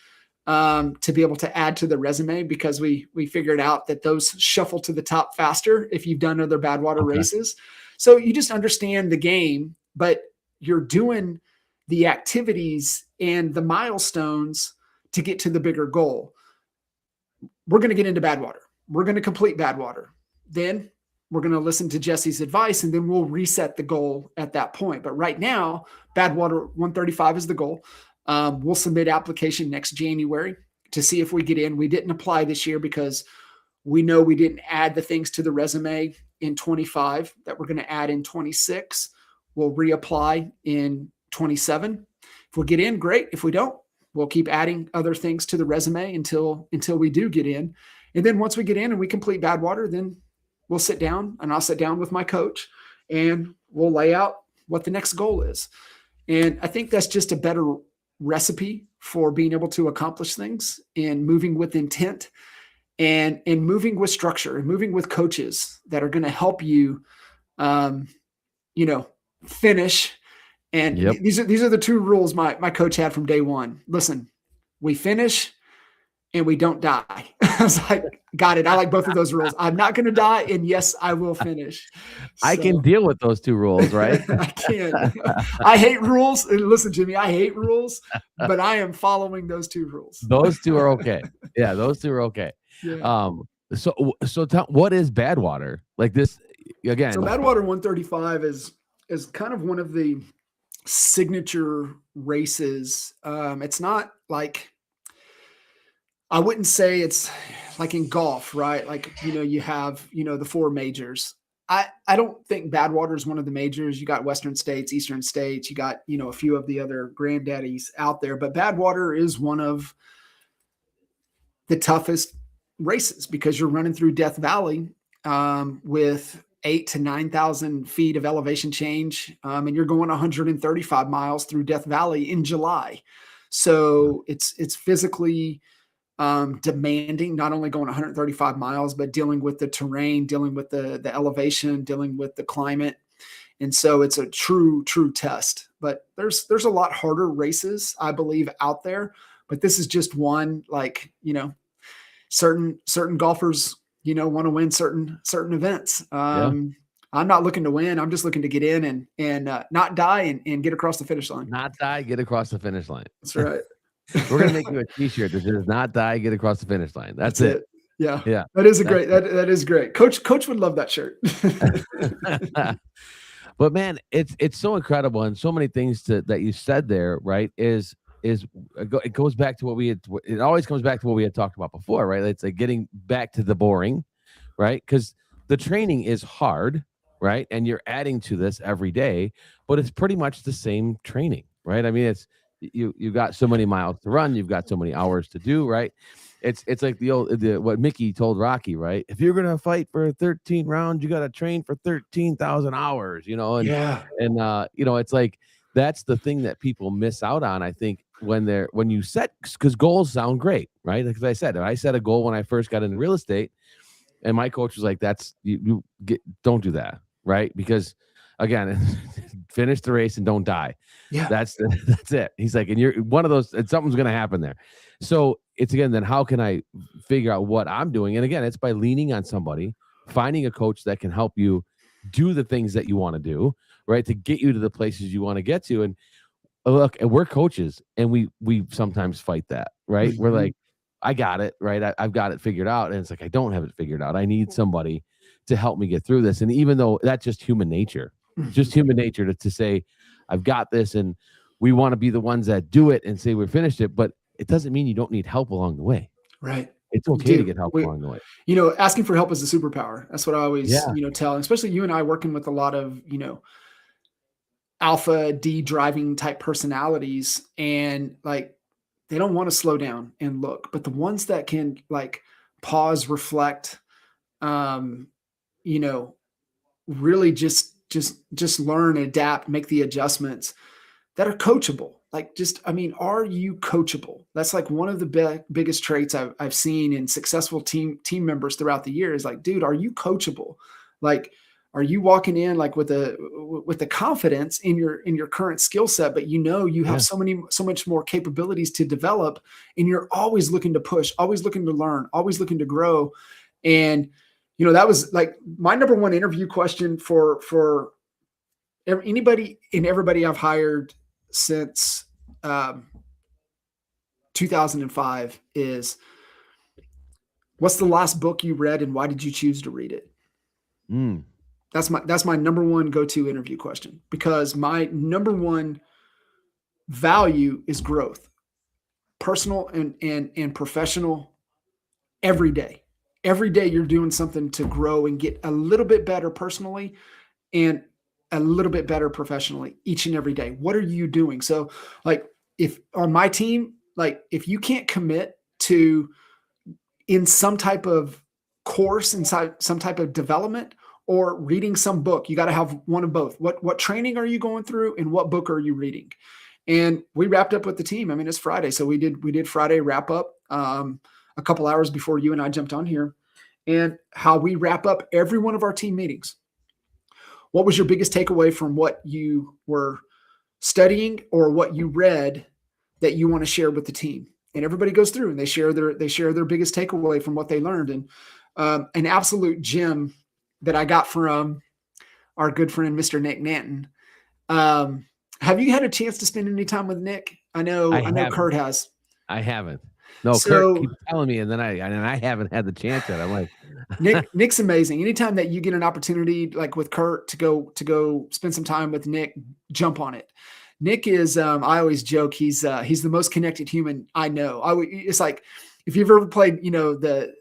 to be able to add to the resume, because we figured out that those shuffle to the top faster if you've done other Badwater races. So you just understand the game, but you're doing the activities and the milestones to get to the bigger goal. We're going to get into Badwater. We're going to complete Badwater. Then we're going to listen to Jesse's advice, and then we'll reset the goal at that point. But right now, Badwater 135 is the goal. We'll submit application next January to see if we get in. We didn't apply this year because we know we didn't add the things to the resume in 25 that we're going to add in 26. We'll reapply in 27. If we get in, great. If we don't, we'll keep adding other things to the resume until we do get in. And then once we get in and we complete Badwater, then we'll sit down, and I'll sit down with my coach, and we'll lay out what the next goal is. And I think that's just a better recipe for being able to accomplish things and moving with intent, and moving with structure, and moving with coaches that are going to help you, finish. And these are the two rules my coach had from day one. Listen, we finish and we don't die. I was like, got it. I like both of those rules. I'm not going to die, and yes, I will finish. I can deal with those two rules, right? I can. I hate rules. And listen, Jimmy, I hate rules, but I am following those two rules. Those two are okay. Yeah, those two are okay. Yeah. So what is Badwater? Like this again? So Badwater 135 is kind of one of the signature races. It's not like, I wouldn't say it's like in golf, right? Like, you have, the four majors. I don't think Badwater is one of the majors. You got Western States, Eastern States, you got, a few of the other granddaddies out there, but Badwater is one of the toughest races because you're running through Death Valley with 8,000 to 9,000 feet of elevation change. And you're going 135 miles through Death Valley in July. So it's physically demanding, not only going 135 miles, but dealing with the terrain, dealing with the elevation, dealing with the climate. And so it's a true test, but there's a lot harder races, I believe, out there, but this is just one, like, certain golfers, want to win certain events. I'm not looking to win. I'm just looking to get in and not die and get across the finish line. Not die, get across the finish line. That's right. We're going to make you a t-shirt that says not die, get across the finish line. That's it. Yeah. Yeah. That is that is great. Coach would love that shirt. But man, it's so incredible. And so many things that you said there, right, it goes back to it always comes back to what we had talked about before, right? It's like getting back to the boring, right? Because the training is hard, right? And you're adding to this every day, but it's pretty much the same training, right? I mean, you got so many miles to run, you've got so many hours to do, right? It's like what Mickey told Rocky, right? If you're gonna fight for 13 rounds, you got to train for 13,000 hours, it's like that's the thing that people miss out on, I think, when you set, because goals sound great, right? Because I set a goal when I first got into real estate, and my coach was like, don't do that, right? Because again, finish the race and don't die. Yeah, that's it. He's like, and you're one of those, and something's going to happen there. So it's, again, then how can I figure out what I'm doing? And again, it's by leaning on somebody, finding a coach that can help you do the things that you want to do, right? To get you to the places you want to get to. And look, and we're coaches, and we sometimes fight that, right? Mm-hmm. We're like, I got it, right? I've got it figured out. And it's like, I don't have it figured out. I need somebody to help me get through this. And even though that's just human nature, to say, I've got this, and we want to be the ones that do it and say we finished it, but it doesn't mean you don't need help along the way. Right. It's okay to get help along the way. Asking for help is a superpower. That's what I always, tell, especially you and I working with a lot of, alpha D driving type personalities, and like, they don't want to slow down and look, but the ones that can like pause, reflect, really just learn, adapt, make the adjustments that are coachable. Like, are you coachable? That's like one of the biggest traits I've seen in successful team members throughout the years. Like, dude, are you coachable? Like, Are you walking in like with the confidence in your current skill set, but you have so much more capabilities to develop, and you're always looking to push, always looking to learn, always looking to grow. And that was like my number one interview question for anybody and everybody I've hired since 2005 is, what's the last book you read and why did you choose to read it? That's my number one go-to interview question, because my number one value is growth, personal and professional. Every day you're doing something to grow and get a little bit better personally and a little bit better professionally each and every day. What are you doing? So like, if on my team, like if you can't commit to in some type of course, inside some type of development, or reading some book, you got to have one of both. What training are you going through and what book are you reading? And we wrapped up with the team. I mean, it's Friday. So we did Friday wrap up a couple hours before you and I jumped on here, and how we wrap up every one of our team meetings. What was your biggest takeaway from what you were studying or what you read that you want to share with the team? And everybody goes through and they share their biggest takeaway from what they learned. And an absolute gem that I got from our good friend, Mr. Nick Nanton. Have you had a chance to spend any time with Nick? I know Kurt has. I haven't. No, Kurt keeps telling me, and then I haven't had the chance yet. I'm like, Nick's amazing. Anytime that you get an opportunity, like with Kurt, to go spend some time with Nick, jump on it. Nick is, I always joke, he's the most connected human I know. It's like, if you've ever played, the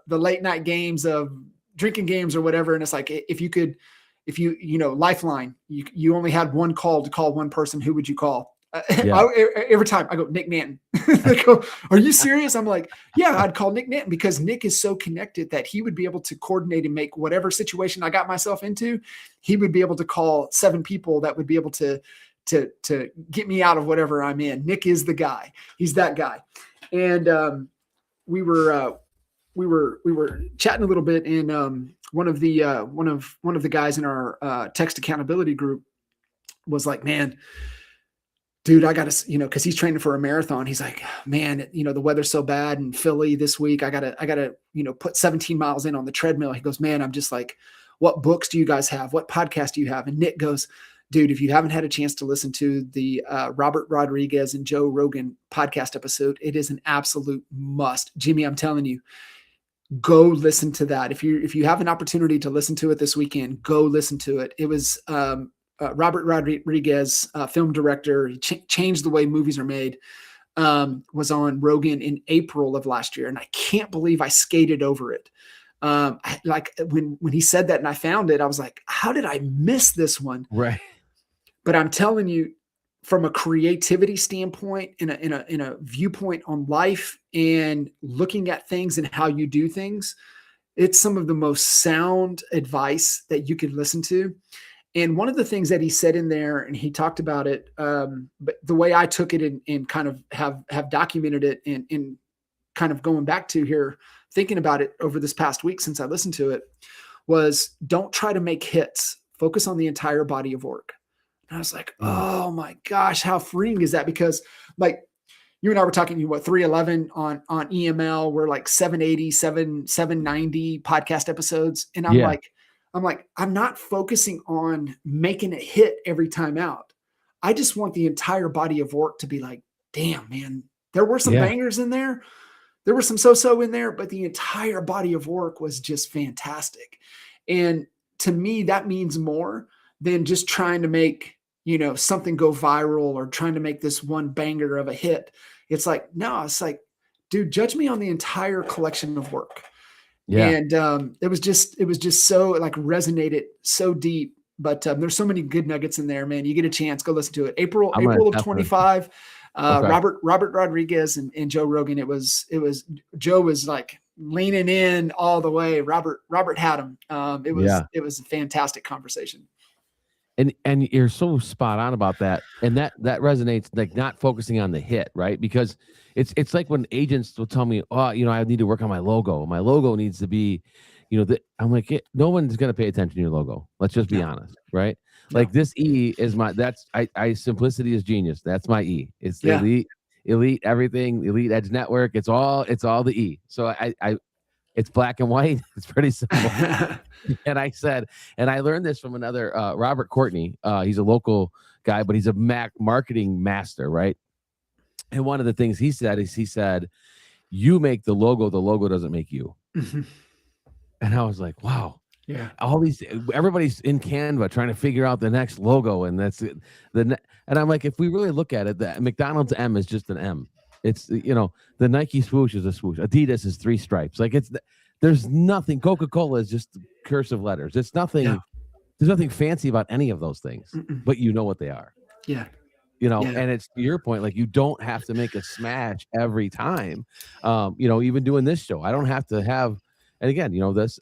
late night games of drinking games or whatever, and it's like, if you Lifeline, you only had one call to call one person, who would you call? Every time I go, Nick Nanton. They go, are you serious? I'm like, yeah, I'd call Nick Nanton, because Nick is so connected that he would be able to coordinate and make whatever situation I got myself into. He would be able to call 7 people that would be able to get me out of whatever I'm in. Nick is the guy. He's that guy. And we were chatting a little bit, and one of the guys in our text accountability group was like, man, dude, I got to, cause he's training for a marathon. He's like, man, the weather's so bad in Philly this week. I gotta, put 17 miles in on the treadmill. He goes, man, I'm just like, what books do you guys have? What podcast do you have? And Nick goes, dude, if you haven't had a chance to listen to the Robert Rodriguez and Joe Rogan podcast episode, it is an absolute must. Jimmy, I'm telling you, go listen to that. If you have an opportunity to listen to it this weekend, go listen to it. It was Robert Rodriguez, film director. He changed the way movies are made. Was on Rogan in April of last year, and I can't believe I skated over it. Like when he said that and I found it, I was like, how did I miss this one? Right. But I'm telling you, from a creativity standpoint, in a viewpoint on life and looking at things and how you do things, it's some of the most sound advice that you could listen to. And one of the things that he said in there, and he talked about it, but the way I took it and kind of have documented it and kind of going back to here, thinking about it over this past week since I listened to it, was don't try to make hits. Focus on the entire body of work. And I was like, oh my gosh, how freeing is that? Because like you and I were talking, 311 on EML, we're like 780, 790 podcast episodes. And I'm like, I'm not focusing on making a hit every time out. I just want the entire body of work to be like, damn, man, there were some bangers in there. There were some so-so in there, but the entire body of work was just fantastic. And to me, that means more than just trying to make, something go viral or trying to make this one banger of a hit. It's like, no, it's like, dude, judge me on the entire collection of work. Yeah. And it was just so like resonated so deep, but there's so many good nuggets in there, man. You get a chance, go listen to it. April of 25, okay. Robert Rodriguez and Joe Rogan. It was Joe was like leaning in all the way. Robert had him. It was a fantastic conversation. And you're so spot on about that. And that resonates, like not focusing on the hit, right? Because it's like when agents will tell me, oh, I need to work on my logo. My logo needs to be, I'm like, no one's going to pay attention to your logo. Let's just be honest. Right. No. Like this E is simplicity is genius. That's my E. It's the elite, everything, elite edge network. It's all the E. So it's black and white. It's pretty simple. And I learned this from another, Robert Courtney. He's a local guy, but he's a marketing master. Right. And one of the things he said, you make the logo doesn't make you. Mm-hmm. And I was like, wow. Yeah. Everybody's in Canva trying to figure out the next logo. And that's it. And I'm like, if we really look at it, the McDonald's M is just an M. It's, the Nike swoosh is a swoosh. Adidas is 3 stripes. Like there's nothing. Coca-Cola is just cursive letters. It's nothing. Yeah. There's nothing fancy about any of those things, but you know what they are. Yeah. And it's to your point, like you don't have to make a smash every time. Even doing this show, I don't have to have, and again,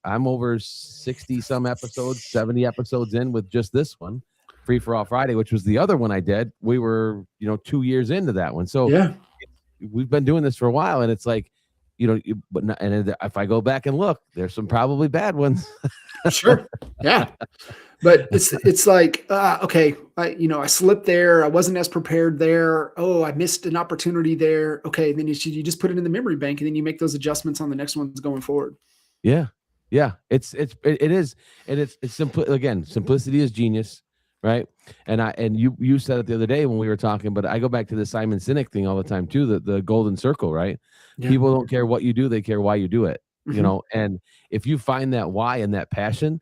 I'm over 60 some episodes, 70 episodes in with just this one, Free for All Friday, which was the other one I did. We were, 2 years into that one. So we've been doing this for a while, and it's like, if I go back and look, there's some probably bad ones. Sure. Yeah. But it's like, okay, I slipped there. I wasn't as prepared there. Oh, I missed an opportunity there. Okay. Then you just put it in the memory bank, and then you make those adjustments on the next ones going forward. Yeah. Yeah. It is. And it's simple. Again, simplicity is genius. Right. And you said it the other day when we were talking, but I go back to the Simon Sinek thing all the time too, the golden circle, right? Yeah. People don't care what you do. They care why you do it, and if you find that why and that passion,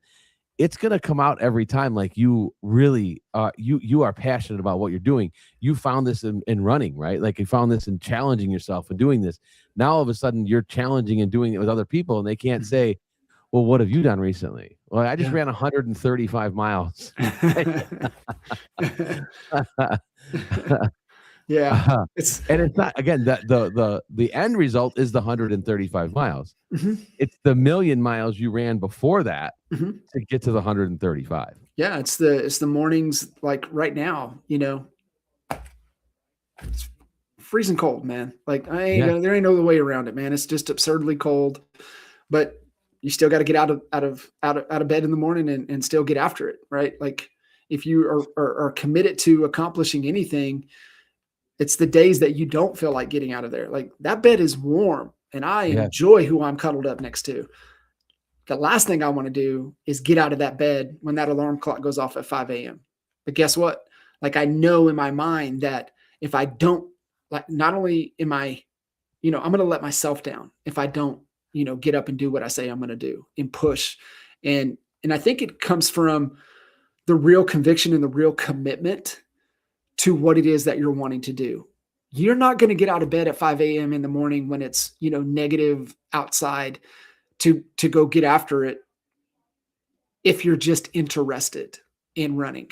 it's going to come out every time. Like you really, you are passionate about what you're doing. You found this in running, right? Like you found this in challenging yourself and doing this. Now, all of a sudden you're challenging and doing it with other people, and they can't say, well, what have you done recently? Well, I just ran 135 miles. Yeah. It's not, again, the end result is the 135 miles. Mm-hmm. It's the million miles you ran before that to get to the 135. Yeah. It's the mornings, like right now, it's freezing cold, man. Like there ain't no way around it, man. It's just absurdly cold, but you still got to get out of bed in the morning and still get after it. Right. Like if you are committed to accomplishing anything, it's the days that you don't feel like getting out of there. Like that bed is warm and I enjoy who I'm cuddled up next to. The last thing I want to do is get out of that bed when that alarm clock goes off at 5 a.m. But guess what? Like I know in my mind that if I don't, like, not only am I, I'm going to let myself down if I don't, get up and do what I say I'm going to do and push. And I think it comes from the real conviction and the real commitment to what it is that you're wanting to do. You're not going to get out of bed at 5 a.m. in the morning when it's, negative outside to go get after it if you're just interested in running.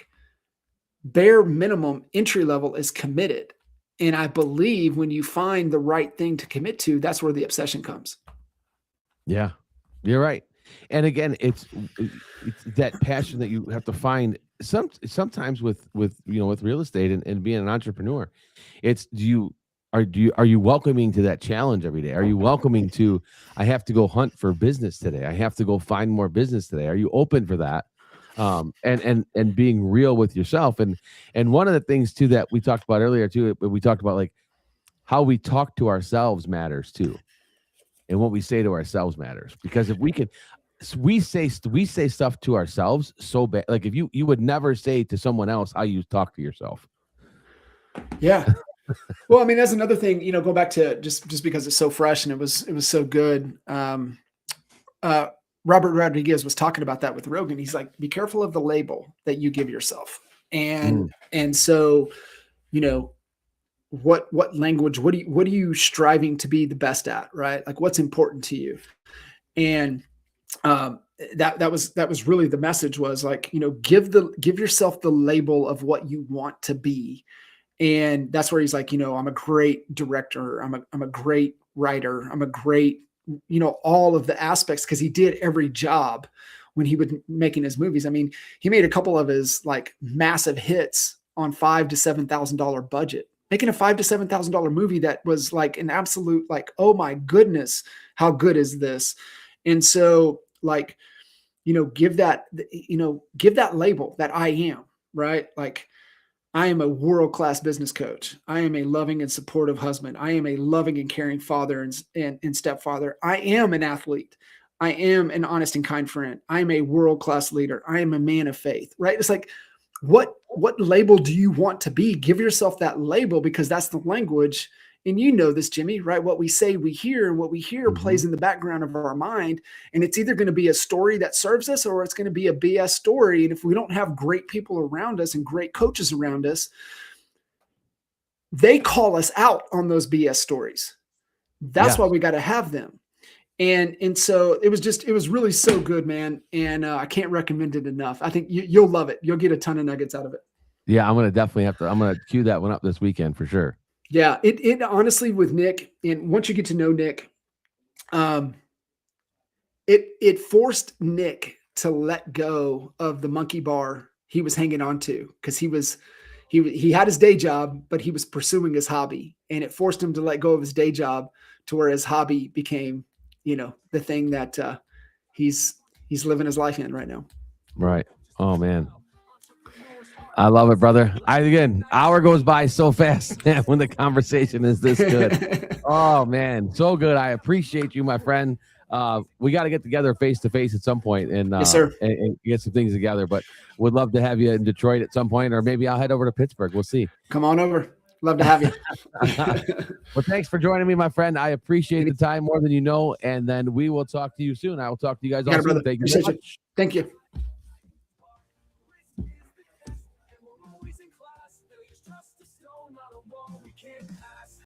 Bare minimum entry level is committed. And I believe when you find the right thing to commit to, that's where the obsession comes. Yeah, you're right. And again, it's that passion that you have to find sometimes with real estate and being an entrepreneur. It's are you welcoming to that challenge every day? Are you welcoming to, I have to go hunt for business today. I have to go find more business today. Are you open for that? And being real with yourself. And one of the things too that we talked about earlier too, we talked about like how we talk to ourselves matters too. And what we say to ourselves matters, because if we say stuff to ourselves so bad, like if you would never say to someone else how you talk to yourself. Yeah. Well, I mean, that's another thing, go back to just because it's so fresh and it was so good. Robert Rodriguez was talking about that with Rogan. He's like, be careful of the label that you give yourself. And so, what language, what are you striving to be the best at, right? Like what's important to you? And that was really the message, was like, give yourself the label of what you want to be. And that's where he's like, I'm a great director. I'm a great writer. I'm a great, all of the aspects, because he did every job when he was making his movies. I mean, he made a couple of his like massive hits on $5,000 to $7,000 budget, making a $5,000 to $7,000 movie that was like an absolute, like, oh my goodness, how good is this? And so like, give that label that I am, right? Like, I am a world-class business coach. I am a loving and supportive husband. I am a loving and caring father and stepfather. I am an athlete. I am an honest and kind friend. I am a world-class leader. I am a man of faith, right? It's like, what label do you want to be? Give yourself that label, because that's the language. And you know this, Jimmy, right? What we say, we hear, and what we hear plays in the background of our mind. And it's either going to be a story that serves us, or it's going to be a BS story. And if we don't have great people around us and great coaches around us, they call us out on those BS stories. That's why we got to have them. And so it was really so good, man. And I can't recommend it enough. I think you'll love it. You'll get a ton of nuggets out of it. Yeah, I'm going to cue that one up this weekend for sure. Yeah, it honestly, with Nick, and once you get to know Nick, it forced Nick to let go of the monkey bar he was hanging on to, because he had his day job, but he was pursuing his hobby, and it forced him to let go of his day job to where his hobby became, the thing that he's living his life in right now. Right. Oh man. I love it, brother. Hour goes by so fast when the conversation is this good. Oh man, so good. I appreciate you, my friend. We got to get together face to face at some point and, yes, sir. and get some things together, but would love to have you in Detroit at some point, or maybe I'll head over to Pittsburgh. We'll see. Come on over. Love to have you. Well, thanks for joining me, my friend. I appreciate the time more than you know, and then we will talk to you soon. I will talk to you guys all soon. Thank you so much. Thank you.